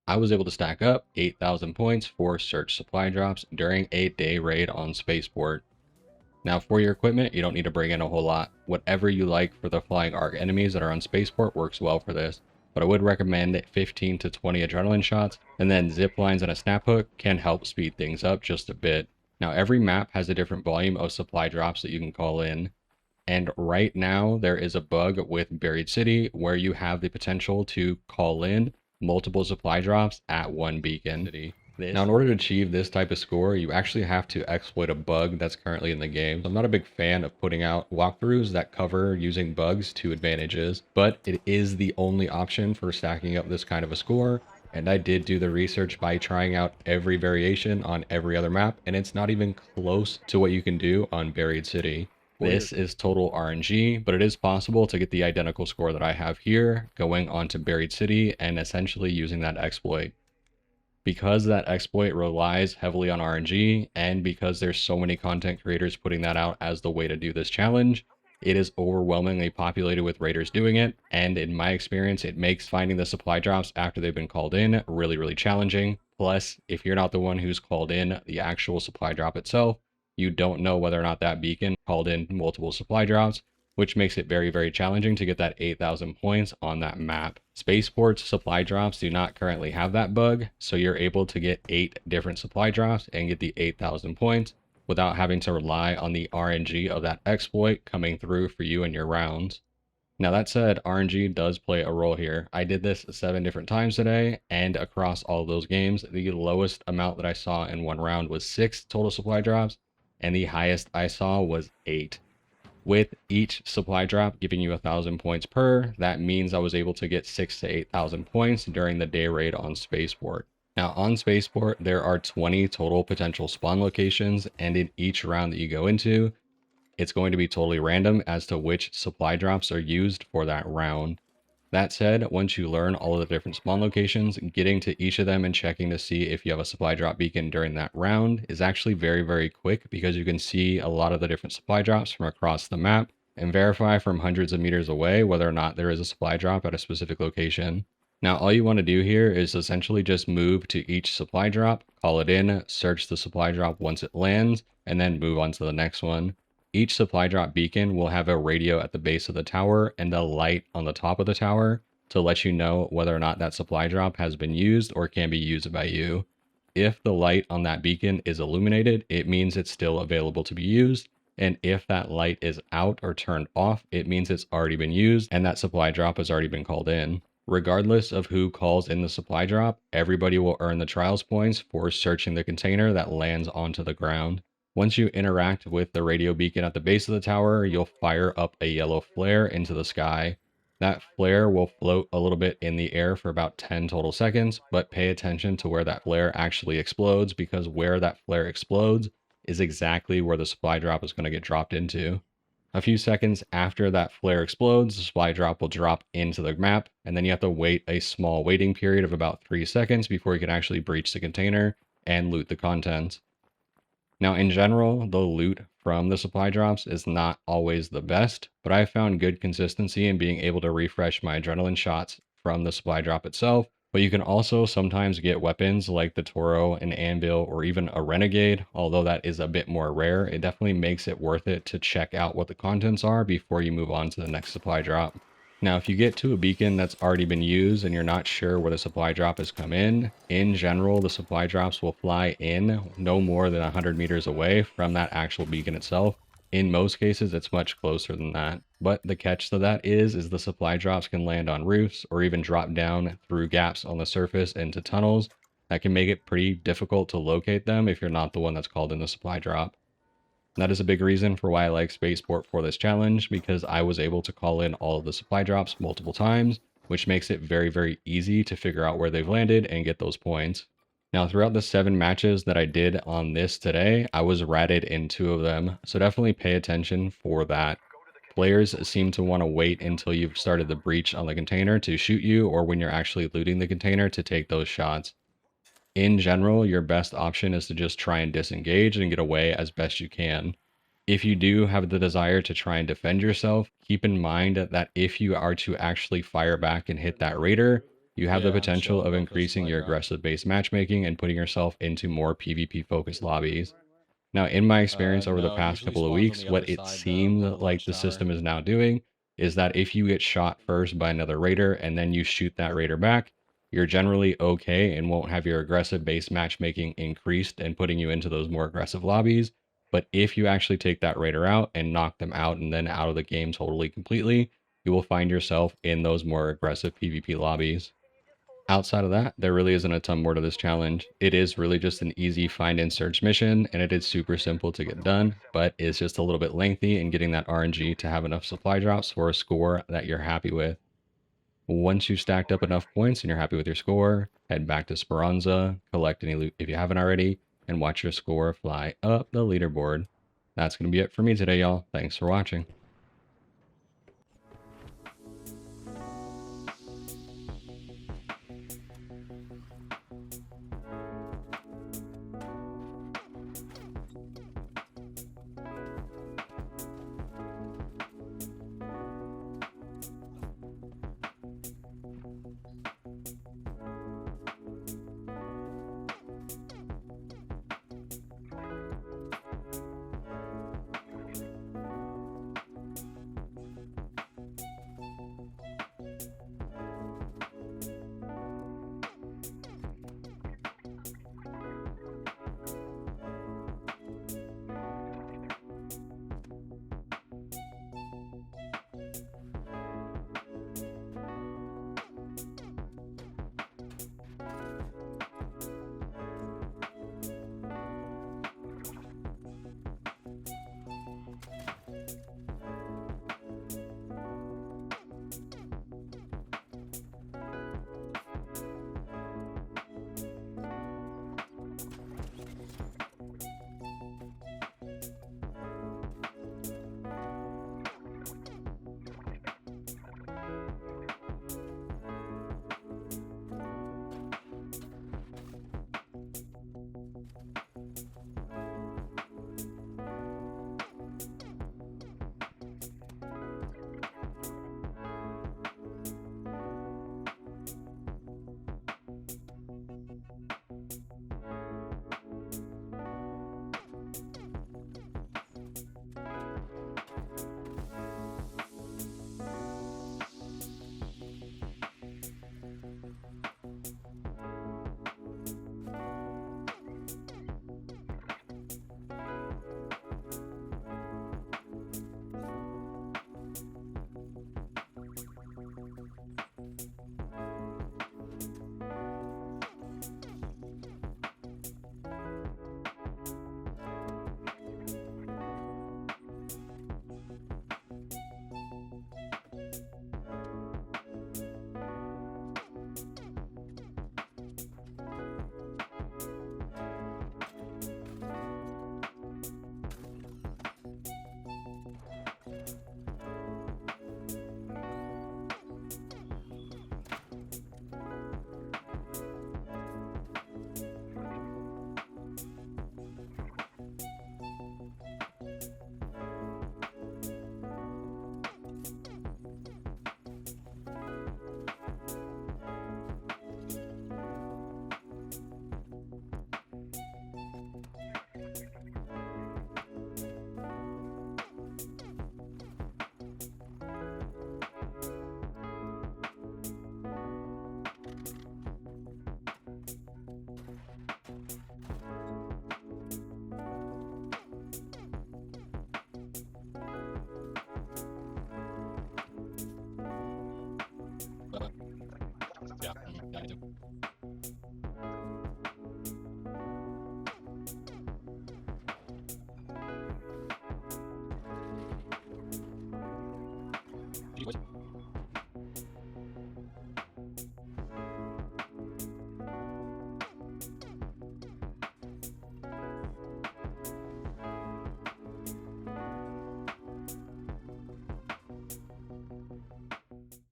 I was able to stack up 8,000 points for search supply drops during a day raid on Spaceport. Now for your equipment, you don't need to bring in a whole lot. Whatever you like for the flying arc enemies that are on Spaceport works well for this, but I would recommend 15 to 20 adrenaline shots, and then zip lines and a snap hook can help speed things up just a bit. Now every map has a different volume of supply drops that you can call in. And right now there is a bug with Buried City where you have the potential to call in multiple supply drops at one beacon. Now, in order to achieve this type of score, you actually have to exploit a bug that's currently in the game. So I'm not a big fan of putting out walkthroughs that cover using bugs to advantages, but it is the only option for stacking up this kind of a score. And I did do the research by trying out every variation on every other map, and it's not even close to what you can do on Buried City. This is total RNG, but it is possible to get the identical score that I have here, going onto Buried City and essentially using that exploit. Because that exploit relies heavily on RNG, and because there's so many content creators putting that out as the way to do this challenge, it is overwhelmingly populated with raiders doing it, and in my experience, it makes finding the supply drops after they've been called in really, really challenging. Plus, if you're not the one who's called in the actual supply drop itself, you don't know whether or not that beacon called in multiple supply drops, which makes it very, very challenging to get that 8,000 points on that map. Spaceport's supply drops do not currently have that bug, so you're able to get 8 different supply drops and get the 8,000 points without having to rely on the RNG of that exploit coming through for you in your rounds. Now that said, RNG does play a role here. I did this 7 different times today, and across all of those games, the lowest amount that I saw in one round was 6 total supply drops, and the highest I saw was 8. With each supply drop giving you 1,000 points per, that means I was able to get 6,000 to 8,000 points during the day raid on Spaceport. Now on Spaceport, there are 20 total potential spawn locations, and in each round that you go into, it's going to be totally random as to which supply drops are used for that round. That said, once you learn all of the different spawn locations, getting to each of them and checking to see if you have a supply drop beacon during that round is actually very, very quick because you can see a lot of the different supply drops from across the map and verify from hundreds of meters away whether or not there is a supply drop at a specific location. Now, all you want to do here is essentially just move to each supply drop, call it in, search the supply drop once it lands, and then move on to the next one. Each supply drop beacon will have a radio at the base of the tower and a light on the top of the tower to let you know whether or not that supply drop has been used or can be used by you. If the light on that beacon is illuminated, it means it's still available to be used. And if that light is out or turned off, it means it's already been used and that supply drop has already been called in. Regardless of who calls in the supply drop, everybody will earn the trials points for searching the container that lands onto the ground. Once you interact with the radio beacon at the base of the tower, you'll fire up a yellow flare into the sky. That flare will float a little bit in the air for about 10 total seconds, but pay attention to where that flare actually explodes because where that flare explodes is exactly where the supply drop is going to get dropped into. A few seconds after that flare explodes, the supply drop will drop into the map, and then you have to wait a small waiting period of about 3 seconds before you can actually breach the container and loot the contents. Now, in general, the loot from the supply drops is not always the best, but I found good consistency in being able to refresh my adrenaline shots from the supply drop itself. But you can also sometimes get weapons like the Toro, an Anvil, or even a Renegade. Although that is a bit more rare, it definitely makes it worth it to check out what the contents are before you move on to the next supply drop. Now, if you get to a beacon that's already been used and you're not sure where the supply drop has come in general, the supply drops will fly in no more than 100 meters away from that actual beacon itself. In most cases, it's much closer than that. But the catch to that is the supply drops can land on roofs or even drop down through gaps on the surface into tunnels. That can make it pretty difficult to locate them if you're not the one that's called in the supply drop. That is a big reason for why I like Spaceport for this challenge, because I was able to call in all of the supply drops multiple times, which makes it very, very easy to figure out where they've landed and get those points. Now, throughout the 7 matches that I did on this today, I was ratted in 2 of them, so definitely pay attention for that. Players seem to want to wait until you've started the breach on the container to shoot you, or when you're actually looting the container to take those shots. In general, your best option is to just try and disengage and get away as best you can. If you do have the desire to try and defend yourself, keep in mind that if you are to actually fire back and hit that raider, you have the Yeah, potential showing of both the increasing supply your drop. aggressive base matchmaking and putting yourself into more PvP focused lobbies. Now, in my experience over the No, it past usually couple of spawns on weeks, the what other it side though, seems on the like the watchtower. system is now doing is that if you get shot first by another raider and then you shoot that raider back, you're generally okay and won't have your aggressive base matchmaking increased and putting you into those more aggressive lobbies. But if you actually take that raider out and knock them out and then out of the game totally completely, you will find yourself in those more aggressive PvP lobbies. Outside of that, there really isn't a ton more to this challenge. It is really just an easy find and search mission, and it is super simple to get done, but it's just a little bit lengthy in getting that RNG to have enough supply drops for a score that you're happy with. Once you've stacked up enough points and you're happy with your score, head back to Speranza, collect any loot if you haven't already, and watch your score fly up the leaderboard. That's going to be it for me today, y'all. Thanks for watching. Yeah, yeah, I do. GG, boys.